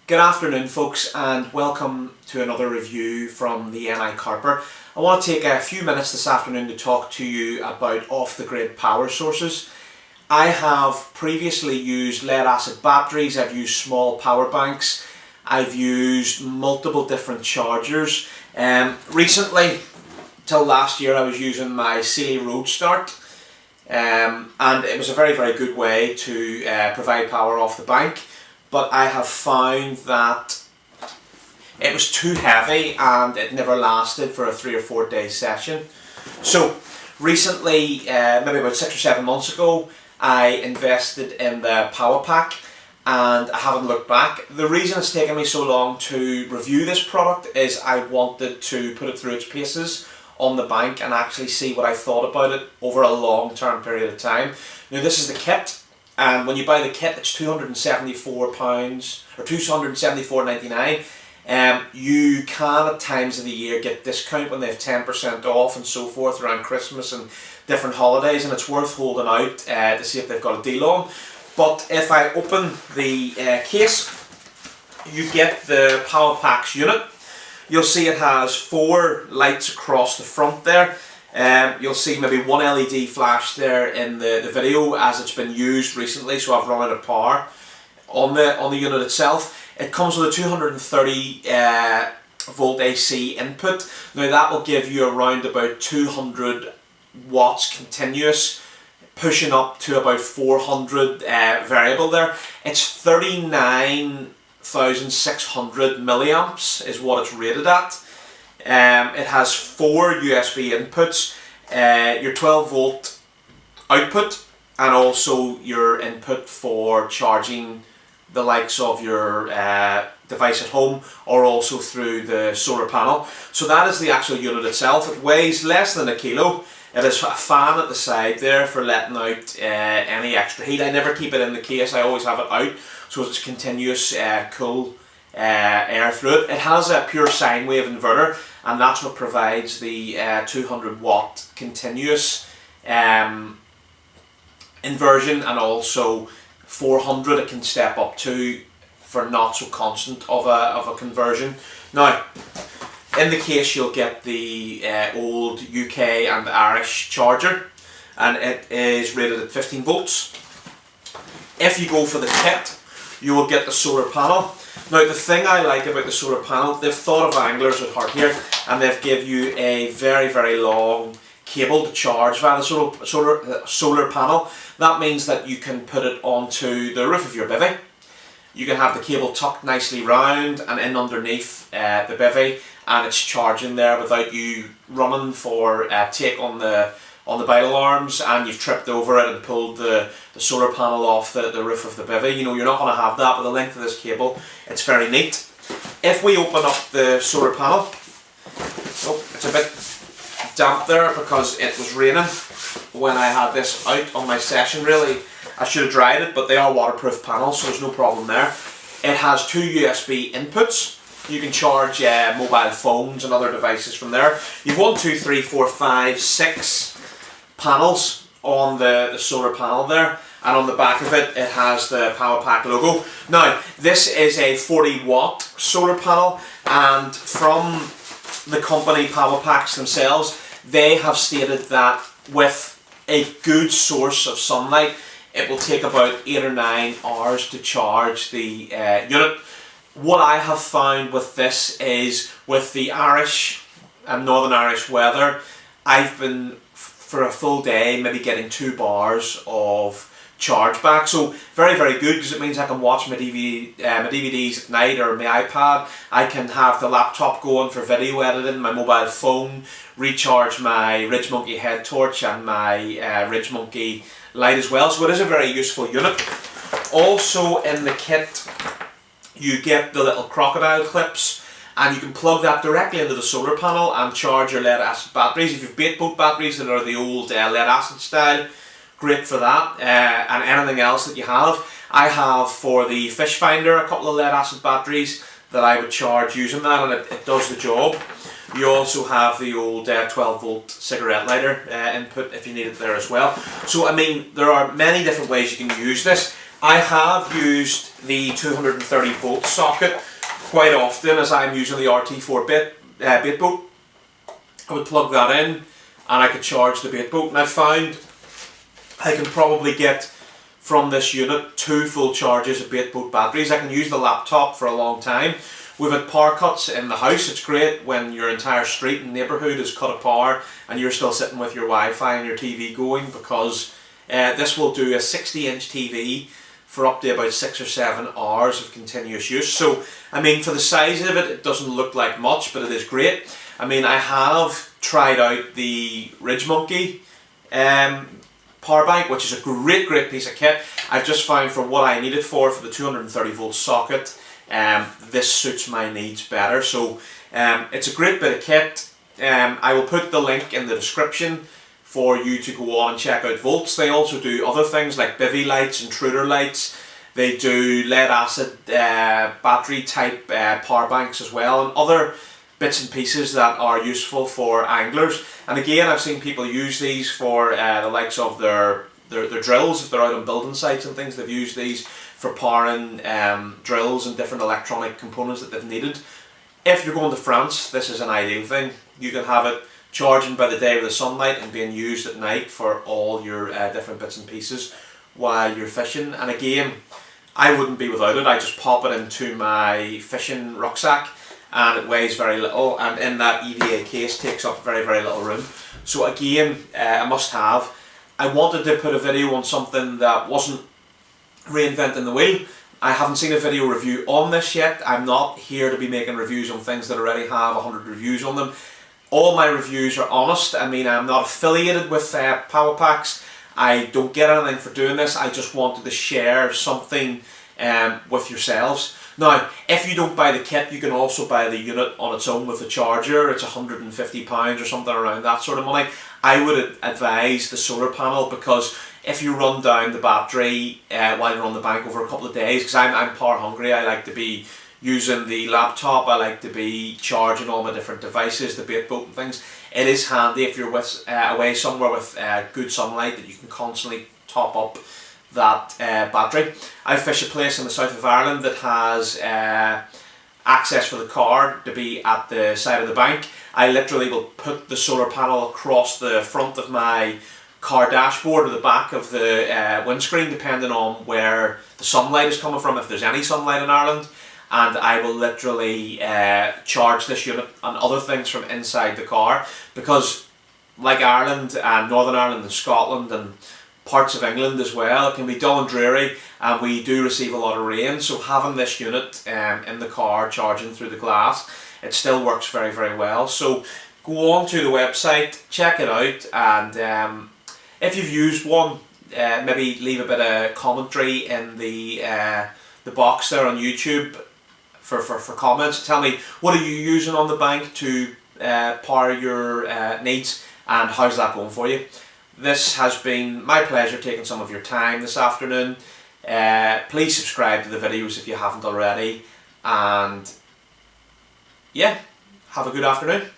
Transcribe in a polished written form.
Good afternoon folks, and welcome to another review from the NI Carper. I want to take a few minutes this afternoon to talk to you about off-the-grid power sources. I have previously used lead acid batteries, I've used small power banks, I've used multiple different chargers. Recently, till last year, I was using my Sealy Road Start, and it was a very good way to provide power off the bank. But I have found that it was too heavy and it never lasted for a 3 or 4 day session. So recently, maybe about 6 or 7 months ago, I invested in the Powapac and I haven't looked back. The reason it's taken me so long to review this product is I wanted to put it through its paces on the bank and actually see what I thought about it over a long-term period of time. Now this is the kit. And when you buy the kit, it's £274 or £274.99. You can at times of the year get discount when they have 10% off and so forth around Christmas and different holidays, and it's worth holding out to see if they've got a deal on. But if I open the case, you get the Powapac's unit. You'll see it has 4 lights across the front there. You'll see maybe one LED flash there in the video as it's been used recently, so I've run out of power on the unit itself. It comes with a 230 volt AC input. Now that will give you around about 200 watts continuous, pushing up to about 400 variable there. It's 39,600 milliamps is what it's rated at. It has 4 USB inputs, your 12 volt output, and also your input for charging the likes of your device at home, or also through the solar panel. So that is the actual unit itself. It weighs less than a kilo. It has a fan at the side there for letting out any extra heat. I never keep it in the case, I always have it out so it's continuous cool air through it. It has a pure sine wave inverter, and that's what provides the 200 watt continuous inversion, and also 400 it can step up to for not so constant of a conversion. Now, in the case you'll get the old UK and Irish charger, and it is rated at 15 volts. If you go for the kit, you will get the solar panel. Now the thing I like about the solar panel, they've thought of anglers at heart here, and they've give you a very long cable to charge via the solar panel. That means that you can put it onto the roof of your bivvy. You can have the cable tucked nicely round and in underneath the bivvy, and it's charging there without you running for take on the vital arms, and you've tripped over it and pulled the solar panel off the roof of the bivvy. You know, you're not going to have that with the length of this cable. It's very neat. If we open up the solar panel, oh, it's a bit damp there because it was raining when I had this out on my session. Really, I should have dried it, but they are waterproof panels, so there's no problem there. It has 2 USB inputs. You can charge mobile phones and other devices from there. You've 1, 2, 3, 4, 5, 6 panels on the solar panel there, and on the back of it, it has the Powapac logo. Now, this is a 40 watt solar panel, and from the company Powapacs themselves, they have stated that with a good source of sunlight, it will take about 8 or 9 hours to charge the unit. What I have found with this is, with the Irish and Northern Irish weather, I've been for a full day maybe getting 2 bars of charge back. So very good, because it means I can watch my DVDs at night, or my iPad. I can have the laptop going for video editing, my mobile phone, recharge my Ridge Monkey head torch and my Ridge Monkey light as well. So it is a very useful unit. Also in the kit, you get the little crocodile clips, and you can plug that directly into the solar panel and charge your lead acid batteries. If you've bait boat batteries that are the old lead acid style, great for that, and anything else that you have. I have for the fish finder a couple of lead acid batteries that I would charge using that, and it does the job. You also have the old 12 volt cigarette lighter input if you need it there as well. So I mean, there are many different ways you can use this. I have used the 230 volt socket quite often as I'm using the RT4 bait boat. I would plug that in and I could charge the bait boat, and I found I can probably get from this unit 2 full charges of bait boat batteries. I can use the laptop for a long time. We've had power cuts in the house. It's great when your entire street and neighbourhood is cut of power and you're still sitting with your Wi-Fi and your TV going, because this will do a 60-inch TV for up to about 6 or 7 hours of continuous use. So, I mean, for the size of it, it doesn't look like much, but it is great. I mean, I have tried out the Ridge Monkey power bank, which is a great piece of kit. I've just found for what I need it for the 230 volt socket, this suits my needs better. So it's a great bit of kit. I will put the link in the description for you to go on and check out Voltz. They also do other things like bivy lights, intruder lights. They do lead acid battery type power banks as well, and other bits and pieces that are useful for anglers. And again, I've seen people use these for the likes of their drills. If they're out on building sites and things, they've used these for powering drills and different electronic components that they've needed. If you're going to France, this is an ideal thing. You can have it charging by the day with the sunlight and being used at night for all your different bits and pieces while you're fishing. And again, I wouldn't be without it. I just pop it into my fishing rucksack and it weighs very little, and in that EVA case takes up very little room. So again, a must have. I wanted to put a video on something that wasn't reinventing the wheel. I haven't seen a video review on this yet. I'm not here to be making reviews on things that already have 100 reviews on them. All my reviews are honest. I mean, I'm not affiliated with powapacs. I don't get anything for doing this. I just wanted to share something with yourselves. Now, if you don't buy the kit, you can also buy the unit on its own with the charger. It's £150 or something around that sort of money. I would advise the solar panel, because if you run down the battery while you're on the bank over a couple of days, because I'm power hungry, I like to be using the laptop, I like to be charging all my different devices, the bait boat and things. It is handy if you're away somewhere with good sunlight that you can constantly top up that battery. I fish a place in the south of Ireland that has access for the car to be at the side of the bank. I literally will put the solar panel across the front of my car dashboard or the back of the windscreen, depending on where the sunlight is coming from, if there's any sunlight in Ireland, and I will literally charge this unit and other things from inside the car, because like Ireland and Northern Ireland and Scotland and parts of England as well, it can be dull and dreary, and we do receive a lot of rain, so having this unit in the car charging through the glass, it still works very well. So go on to the website, check it out, and if you've used one, maybe leave a bit of commentary in the box there on YouTube for comments. Tell me, what are you using on the bank to power your needs, and how's that going for you? This has been my pleasure taking some of your time this afternoon. Please subscribe to the videos if you haven't already, and yeah, have a good afternoon.